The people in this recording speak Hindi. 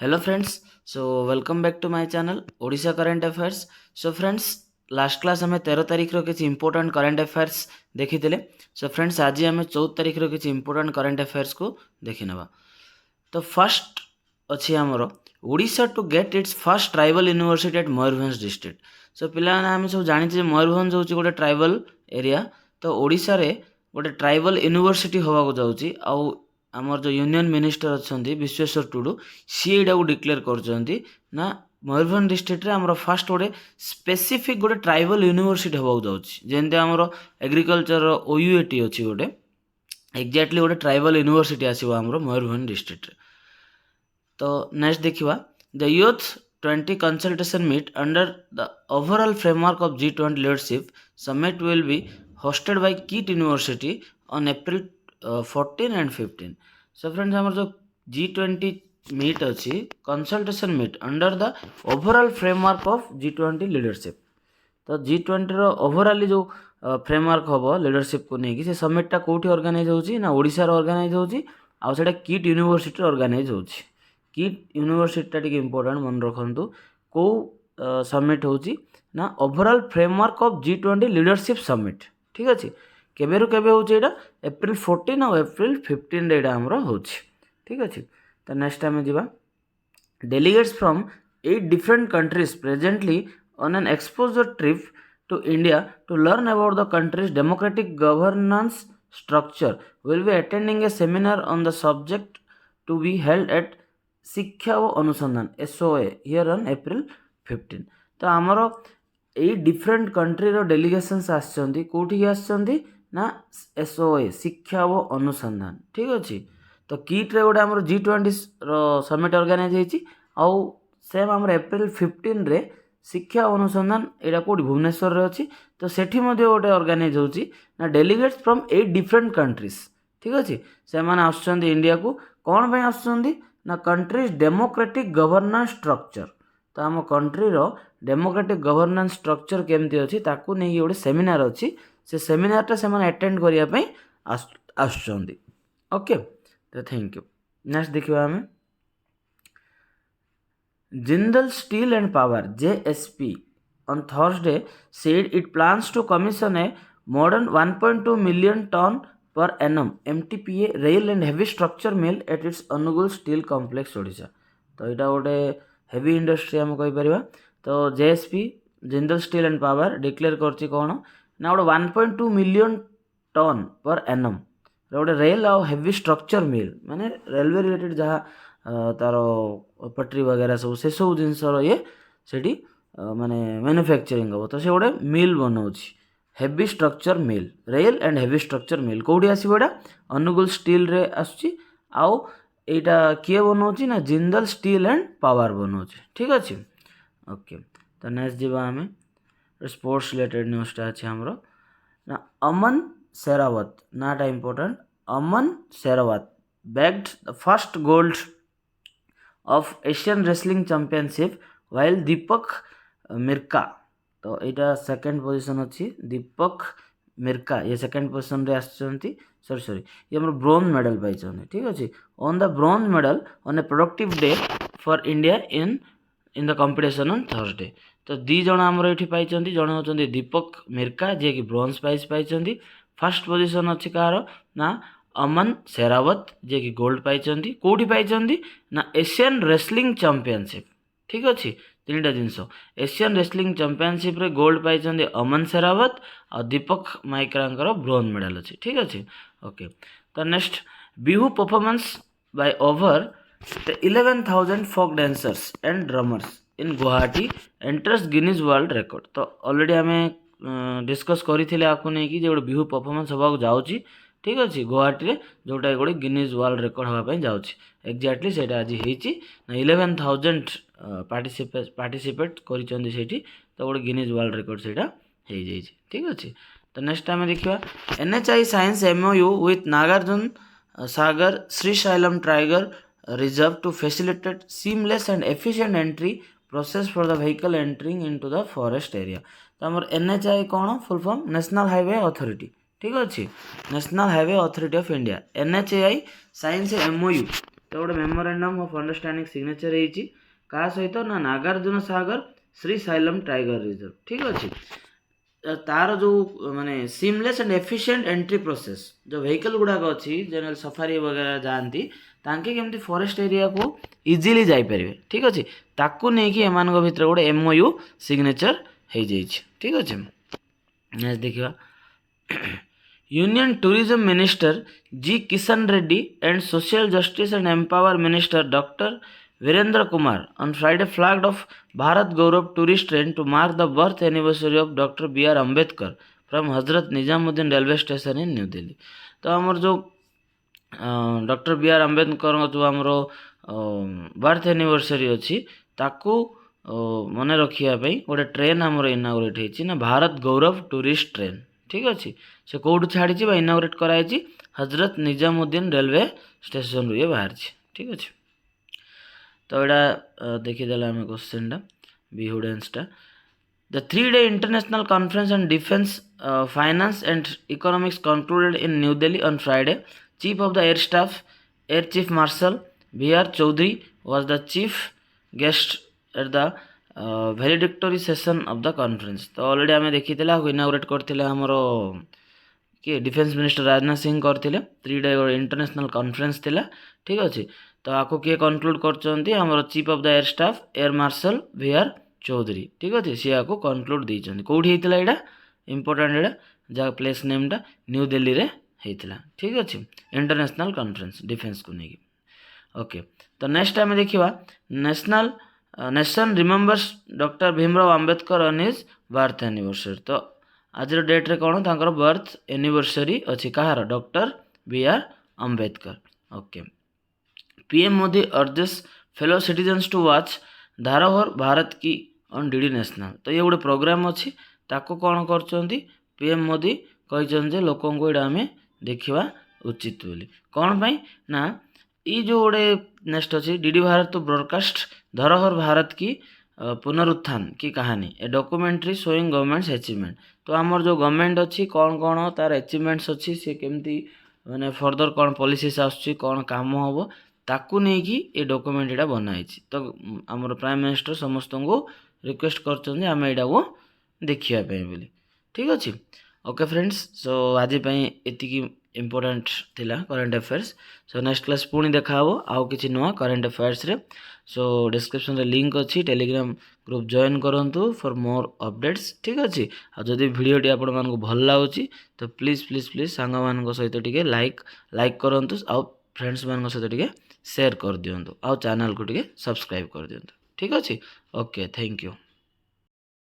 Hello friends. So welcome back to my channel Odisha current affairs. So friends, last class आम 13 तारिख किसी इंपोर्टाट करंट अफेयर्स देखी। सो फ्रेंड्स, आज आम 14 तारिख किसी इंपोर्टाट करंट अफेयर्स को देखी नवा। तो फर्स्ट अच्छी आमर Odisha to get its first tribal university at Mayurbhanj district. So पिला आम सब जानी मयूरभंज हूँ गोटे ट्राइबल एरिया। तो ओडिशा रे गोटे ट्राइबल यूनिवर्सिटी होगा जाऊँगी। आमर जो यूनियन मिनिस्टर अच्छा विश्वेश्वर टुडू सी यहाँ को डिक्लेयर कर मयूरभंज डिस्ट्रिक्ट रे आमर फास्ट गोटे स्पेसिफिक गोटे ट्राइबल यूनिवर्सिटी होगा जाऊँगी। जमी आमर एग्रीकल्चर ओयूएटी अच्छी गोटे एक्जाक्टली गोटे ट्राइबल यूनिवर्सिटी आसो आमर मयूरभंज डिस्ट्रिक्ट रे। तो नेक्स्ट देखिवा the youth 20 consultation meet under the overall framework of G20 leadership summit will be hosted by KIT university on April 14 and 15। So friends, आमर जो G20 मीट अच्छी consultation meet under the overall framework of G20 leadership. तो G20 रो ओवरऑल जो फ्रेमवर्क हम लीडरशिप को लेकिन से समिटा कौटी ऑर्गेनाइज होची ना ओडिशा रो ऑर्गेनाइज होची आ सेटा KIT यूनिवर्सिटी ऑर्गेनाइज होची। KIT यूनिवर्सिटी टा इंपोर्टेंट मन रखु कौ समिट होची ना overall framework of G20 leadership summit. ठीक अच्छे केबेरु केबे होची एटा एप्रिल 14 और एप्रिल 15 रे एटा हमरो होची। ठीक अच्छे। तो नेक्स्ट टाइम जीवा delegates from 8 different countries presently on an exposure trip to India to learn about the country's democratic governance structure will be attending a seminar on the subject to be held at शिक्षा व अनुसंधान SOA here on April 15। तो आमर यही डिफरेंट कंट्री रो डेलीगेशंस आसछंती कोठी आसछंती ना SOA शिक्षा व अनुसंधान। ठीक अच्छे। तो किट रे गोटे आमर G20 रो समिट ऑर्गेनाइज होईची आउ सेम आमर एप्रिल 15 रे शिक्षा अनुसंधान एटा कोठी भुवनेश्वर रे अछि। तो सेठी मध्ये गोटे ऑर्गेनाइज होची ना डेलीगेट्स फ्रॉम 8 डिफरेंट कंट्रीज। ठीक अच्छे। से माने आसछंती इंडिया को कोन पे आसछंती ना कंट्रीज डेमोक्रेटिक गवर्नेंस स्ट्रक्चर। तो आम कंट्री रो डेमोक्रेटिक गवर्नेंस स्ट्रक्चर केमती अछि ताकू नै गोटे सेमिनार अछि। से सेमिनार टा से माने अटेंड करिया पई आसछंती। ओके, तो थैंक यू। नेक्स्ट देखिबा हमें Jindal Steel and Power JSP on Thursday said it plans to commission a modern 1.2 million ton per annum MTPA rail and heavy structure mill at its Anugul Steel Complex Odisha। तो यहाँ गोटे हेवी इंडस्ट्री आम कहीपर। तो JSP Jindal steel and power declare करछि कौन ना गोटे 1.2 मिलियन टन पर एनम गोटे रेल आ हेवी स्ट्रक्चर मिल माने रेलवे रिलेटेड जहाँ तार पटरी वगैरह सब से सब जिनस ये सेठी माने मैन्युफैक्चरिंग हम। तो से गोटे मिल बनाऊँच heavy structure mill rail and heavy structure mill कौटी आसो एटा अनुगुल स्टील रे आसुची आउ एटा किए बनाऊँच ना जिंदल स्टील एंड पावर बनाऊँच। ठीक अच्छे। ओके, तो नेक्स्ट जीवा आम स्पोर्ट्स रिलेटेड न्यूज़टा अच्छे आमर ना अमन शेरावत नाटा important Aman Sehrawat bagged the first gold of Asian Wrestling Championship while Deepak मिर्का। तो यहाँ सेकंड पोजीशन अच्छी दीपक मिर्का ये सेकंड पोजीशन रे आसछंती। सॉरी ये हमर ब्रोंज मेडल पाई। ठीक अच्छे। On the bronze medal on A productive day for India in the competition on Thursday. तो दी जण हमर एठी पाई जणे होचंती दीपक मिर्का जे कि ब्रोंज प्राइज पाई। फर्स्ट पोजीशन अच्छी कार ना अमन शेरावत जे कि गोल्ड पाई कौटी पाई ना एशियन रेसलिंग चैंपियनशिप। ठीक अच्छे। तीन टा जिनस एशियन रेसलिंग चैंपियनशिप रे गोल्ड पाई अमन शेरावत और दीपक माइक्रांकर ब्रोंज मेडल अच्छे। ठीक अच्छे। ओके, तो next Bihu performance by over 11,000 folk dancers and drummers in Guwahati enters Guinness world record. तो ऑलरेडी आम डिस्कस करथिले आकु नै कि जे गोटे बिहू परफॉर्मेंस होबा जाउची। ठीक अच्छे। गुवाहाटी रे जोटा गोटे गिनीज वर्ल्ड रिकॉर्ड होगा जाउची एक्जाक्टली सेटा आज हेची ना 11,000 पार्टिसिपेट करिसंती सेठी। तो गोटे गिनीज वर्ल्ड रिकॉर्ड सेटा हे जाइछि। ठीक अच्छे। तो नेक्स्ट टाइम देखिबा NHI signs MOU with Nagarjuna Sagar Srisailam tiger reserve to facilitate seamless and efficient entry process for the vehicle entering into the forest area. तो हमर NHI कौन full form national highway authority. ठीक अच्छे। National highway authority of India NHAI signs MOU तो गोटे मेमोरेंडम ऑफ अंडरस्टैंडिंग सिग्नेचर होती क्या सहित ना Nagarjuna Sagar Shri xylem tiger reserve ठीक अच्छे तार जो माने seamless and efficient entry process जो व्हीकल गुड़ाक अच्छी जनरल सफारी वगैरह जाती तांके केमती फॉरेस्ट एरिया को इजीली जापर ठीक अच्छे ताकू नहीं कि एम भर गोटे MOU सिग्नेचर हो ठीक अच्छे नेक्स्ट देखा union tourism minister G Kishan Reddy and social justice and empower minister doctor Virendra Kumar on Friday flagged off Bharat Gaurav tourist train to mark the birth anniversary of Dr. B.R. Ambedkar from Hazrat Nizamuddin railway station in New Delhi. तो आमर जो डॉक्टर B.R. अम्बेडकर जो आमर बर्थ एनिवर्सरी अच्छी ताकू मन रखापी गोटे ट्रेन आमर इनागोरेट होती ना भारत गौरव टूरिस्ट ट्रेन ठीक अच्छे से कौटू छाड़ी इनागोरेट कराई हजरत निजामुद्दीन रेलवे स्टेशन रु ये बाहर ठीक अच्छे तो यहाँ देखीदे आम क्वेश्चन बिहुडेन्सटा the 3-day international conference on defense finance and economics concluded in New Delhi on Friday. Chief of the Air Staff Air Chief Marshal B.R. Chaudhary was the chief guest at the valedictory session of the conference. तो ऑलरेडी आम देखी इनागोरेट करते आमर किए डिफेन्स मिनिस्टर राजनाथ सिंह करते 3-day इंटरनेशनल कॉन्फ्रेंस थिला ठीक अच्छे तो आपको किए कनक्लूड कर chief of the air staff air marshal V.R. Chaudhari ठीक अच्छे सी आपको कनक्लूड देते कौटी होता है इंपोर्टाट यहाँ जहाँ प्लेस नेमटा न्यू दिल्ली रे होता ठीक अच्छे इंटरनेशनल कॉन्फ्रेंस डिफेन्स को लेकिन ओके तो नेक्स्ट आम देखा nation remembers doctor Bhimrao Ambedkar on his birth anniversary तो आज डेट्रे कौन तांकर बर्थ एनिवर्सरी अच्छी कहार doctor B.R. Ambedkar okay PM Modi urges fellow citizens to watch Dharohar Bharat Ki on DD national तो ये गोटे प्रोग्राम अच्छी ताको कौन कर PM मोदी कहते लोक को यहाँ आम देखा उचित बोली कौन पाई ना ये जो गोटे नेक्स्ट अच्छी DD भारत तो ब्रॉडकास्ट धरोहर भारत की पुनरुत्थान की कहानी ए डॉक्यूमेंट्री शोइंग गवर्नमेंट्स अचीवमेंट तो आमर जो गवर्नमेंट अच्छी कौन कौन तार अचीवमेंट्स अच्छी सी केमती माने फर्दर कौन पॉलिसीज आसुची कौन काम हम ताकू नहीं कि ये डॉक्यूमेंट यहाँ बनाई तो आमर प्राइम मिनिस्टर समस्त को रिक्वेस्ट कर आम यहाँ को देखापी बोली ठीक अच्छे ओके फ्रेंड्स सो आज ये इम्पोर्टाट थिला current affairs so next class पुणी देखा आउ कि नुआ करंट अफेयर्स रे सो डिस्क्रिप्शन रे लिंक अच्छी टेलीग्राम ग्रुप जॉइन करूँ फॉर मोर अपडेट्स ठीक अच्छे आदि भिडटी आपण मानक भल लगुच तो प्लीज प्लीज प्लीज सांग मान सहित टे लाइक करूँ आउ फ्रेंड्स मान सहित टे शेयर कर दिंतु आउ चैनल को टे सब्सक्राइब कर दिंतु ठीक अच्छे ओके थैंक यू।